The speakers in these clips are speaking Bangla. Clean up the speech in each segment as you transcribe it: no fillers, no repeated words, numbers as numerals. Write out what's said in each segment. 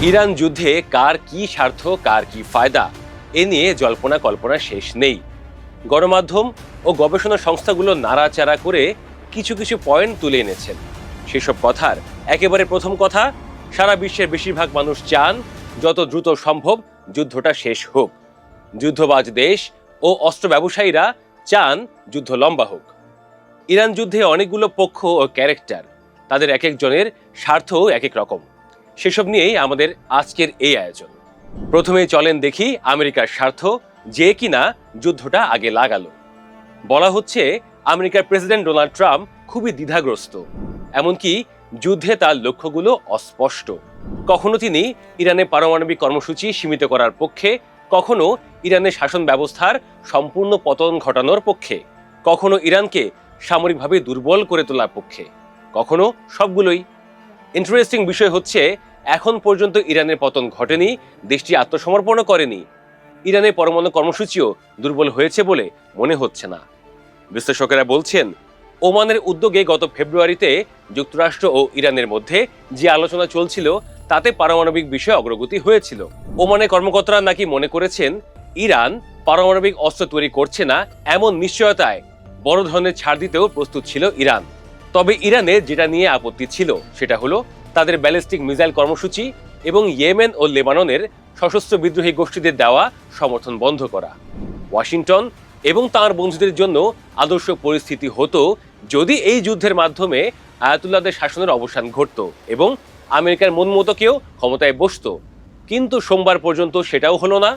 ইরান যুদ্ধে কার কি স্বার্থ, কার কি ফায়দা, এ নিয়ে জল্পনা কল্পনা শেষ নেই। গণমাধ্যম ও গবেষণা সংস্থাগুলো নাড়াচাড়া করে কিছু কিছু পয়েন্ট তুলে এনেছেন। সেসব কথার একেবারে প্রথম কথা, সারা বিশ্বের বেশিরভাগ মানুষ চান যত দ্রুত সম্ভব যুদ্ধটা শেষ হোক। যুদ্ধবাজ দেশ ও অস্ত্র ব্যবসায়ীরা চান যুদ্ধ লম্বা হোক। ইরান যুদ্ধে অনেকগুলো পক্ষ ও ক্যারেক্টার, তাদের এক একজনের স্বার্থও এক এক রকম। সেসব নিয়েই আমাদের আজকের এই আয়োজন। প্রথমেই চলেন দেখি আমেরিকার স্বার্থ, যে কিনা যুদ্ধটা আগে লাগালো। বলা হচ্ছে আমেরিকার প্রেসিডেন্ট ডোনাল্ড ট্রাম্প খুবই দ্বিধাগ্রস্ত, এমনকি যুদ্ধে তার লক্ষ্যগুলো অস্পষ্ট। কখনো তিনি ইরানের পারমাণবিক কর্মসূচি সীমিত করার পক্ষে, কখনো ইরানের শাসন ব্যবস্থার সম্পূর্ণ পতন ঘটানোর পক্ষে, কখনো ইরানকে সামরিকভাবে দুর্বল করে তোলার পক্ষে, কখনো সবগুলোই। ইন্টারেস্টিং বিষয় হচ্ছে, এখন পর্যন্ত ইরানের পতন ঘটেনি, দেশটি আত্মসমর্পণও করেনি। ইরানের পরমাণু কর্মসূচিও দুর্বল হয়েছে বলে মনে হচ্ছে না। বিশ্লেষকেরা বলছেন, ওমানের উদ্যোগে গত ফেব্রুয়ারিতে যুক্তরাষ্ট্র ও ইরানের মধ্যে যে আলোচনা চলছিল তাতে পারমাণবিক বিষয়ে অগ্রগতি হয়েছিল। ওমানের কর্মকর্তারা নাকি মনে করেছেন ইরান পারমাণবিক অস্ত্র তৈরি করছে না, এমন নিশ্চয়তায় বড় ধরনের ছাড় দিতেও প্রস্তুত ছিল ইরান। তবে ইরানের যেটা নিয়ে আপত্তি ছিল সেটা হলো তাদের ব্যালিস্টিক মিসাইল কর্মসূচি এবং ইয়েমেন ও লেবাননের সশস্ত্র বিদ্রোহী গোষ্ঠীদের দেওয়া সমর্থন বন্ধ করা। ওয়াশিংটন এবং তার বন্ধুদের জন্য আদর্শ পরিস্থিতি হতো যদি এই যুদ্ধের মাধ্যমে আয়াতুল্লাহদের শাসনের অবসান ঘটত এবং আমেরিকার মন মতো কেউ ক্ষমতায় বসত। কিন্তু সোমবার পর্যন্ত সেটাও হলো না।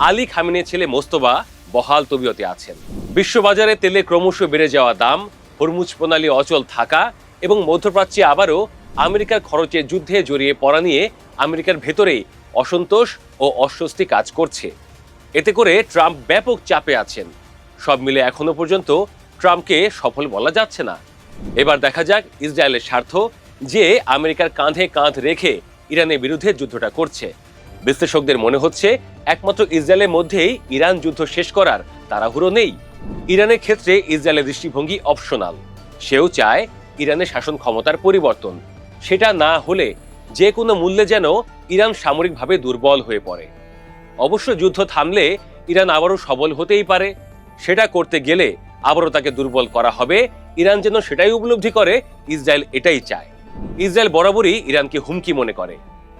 আলী খামেনির ছেলে মোস্তফা বহাল তবিয়তে আছেন। বিশ্ববাজারে তেলে ক্রমশ বেড়ে যাওয়া দাম, হরমুজ প্রণালী অচল থাকা এবং মধ্যপ্রাচ্যে আবারও আমেরিকার খরচে যুদ্ধে জড়িয়ে পড়া নিয়ে আমেরিকার ভেতরেই অসন্তোষ ও অস্বস্তি কাজ করছে। এতে করে ট্রাম্প ব্যাপক চাপে আছেন। সব মিলে এখনো পর্যন্ত ট্রাম্পকে সফল বলা যাচ্ছে না। এবার দেখা যাক ইসরায়েলের স্বার্থ, যে আমেরিকার কাঁধে কাঁধ রেখে ইরানের বিরুদ্ধে যুদ্ধটা করছে। বিশ্লেষকদের মনে হচ্ছে একমাত্র ইসরায়েলের মধ্যেই ইরান যুদ্ধ শেষ করার তাড়াহুড়ো নেই। ইরানের ক্ষেত্রে ইসরায়েলের দৃষ্টিভঙ্গি অপশনাল। সেও চায় ইরানের শাসন ক্ষমতার পরিবর্তন। সেটা না হলে যে কোনো মূল্যে যেন ইরান সামরিকভাবে দুর্বল হয়ে পড়ে। অবশ্য যুদ্ধ থামলে ইরান আবারও সবল হতেই পারে। সেটা করতে গেলে আবারও তাকে দুর্বল করা হবে। ইরান যেন সেটাই উপলব্ধি করে ইসরায়েল এটাই চায়। ইসরায়েল বরাবরই ইরানকে হুমকি মনে করে।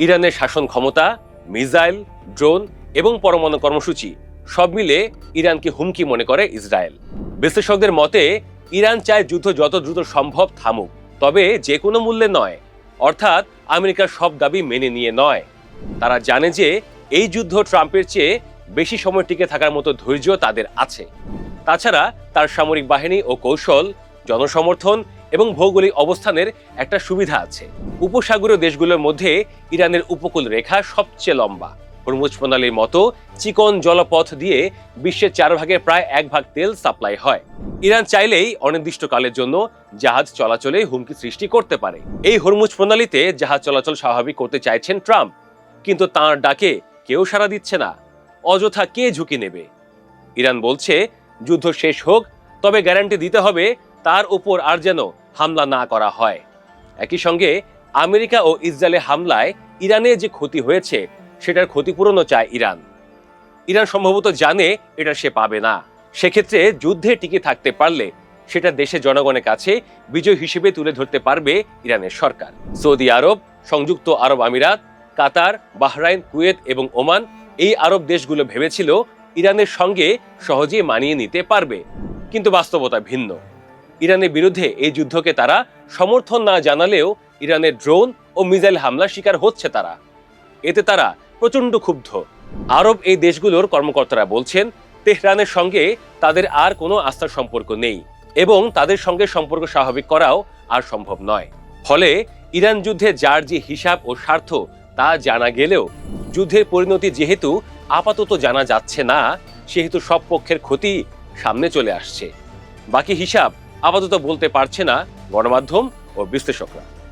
ইরানের শাসন ক্ষমতা, মিসাইল, ড্রোন এবং পরমাণু কর্মসূচি সব মিলে ইরানকে হুমকি মনে করে ইসরায়েল। বিশ্লেষকদের মতে ইরান চায় যুদ্ধ যত দ্রুত সম্ভব থামুক, তবে যে কোনো মূল্যে নয়, অর্থাৎ আমেরিকার সব দাবি মেনে নিয়ে নয়। তারা জানে যে এই যুদ্ধ ট্রাম্পের চেয়ে বেশি সময় টিকে থাকার মতো ধৈর্য তাদের আছে। তাছাড়া তার সামরিক বাহিনী ও কৌশল, জনসমর্থন এবং ভৌগোলিক অবস্থানের একটা সুবিধা আছে। উপসাগরীয় দেশগুলোর মধ্যে ইরানের উপকূল রেখা সবচেয়ে লম্বা। হরমুজ প্রণালীর মতো চিকন জলপথ দিয়ে বিশ্বের 4 ভাগের প্রায় 1 ভাগ তেল সাপ্লাই হয়। ইরান চাইলেই অনির্দিষ্টকালের জন্য জাহাজ চলাচলে হুমকি সৃষ্টি করতে পারে। এই হরমুজ প্রণালীতে জাহাজ চলাচল স্বাভাবিক করতে চাইছেন ট্রাম্প, কিন্তু তাঁর ডাকে কেউ সাড়া দিচ্ছে না। অযথা কে ঝুঁকি নেবে? ইরান বলছে যুদ্ধ শেষ হোক, তবে গ্যারান্টি দিতে হবে তার উপর আর যেন হামলা না করা হয়। একই সঙ্গে আমেরিকা ও ইসরায়েলের হামলায় ইরানে যে ক্ষতি হয়েছে সেটার ক্ষতিপূরণও চায় ইরান। ইরান সম্ভবত জানে এটা সে পাবে না। সেক্ষেত্রে যুদ্ধে টিকে থাকতে পারলে সেটা দেশের জনগণের কাছে বিজয় হিসেবে তুলে ধরতে পারবে ইরানের সরকার। সৌদি আরব, সংযুক্ত আরব আমিরাত, কাতার, বাহরাইন, কুয়েত এবং ওমান, এই আরব দেশগুলো ভেবেছিল ইরানের সঙ্গে সহজেই মানিয়ে নিতে পারবে, কিন্তু বাস্তবতা ভিন্ন। ইরানের বিরুদ্ধে এই যুদ্ধকে তারা সমর্থন না জানালেও ইরানের ড্রোন ও মিসাইল হামলার শিকার হচ্ছে তারা। এতে তারা প্রচন্ড ক্ষুব্ধ। আরব এই দেশগুলোর কর্মকর্তারা বলছেন তেহরানের সঙ্গে তাদের আর কোনো আস্থার সম্পর্ক নেই এবং তাদের সঙ্গে সম্পর্ক স্বাভাবিক করাও আর সম্ভব নয়। ফলে ইরান যুদ্ধে যার যে হিসাব ও স্বার্থ তা জানা গেলেও যুদ্ধের পরিণতি যেহেতু আপাতত জানা যাচ্ছে না, সেহেতু সব পক্ষের ক্ষতি সামনে চলে আসছে। বাকি হিসাব আপাতত বলতে পারছে না গণমাধ্যম ও বিশ্লেষকরা।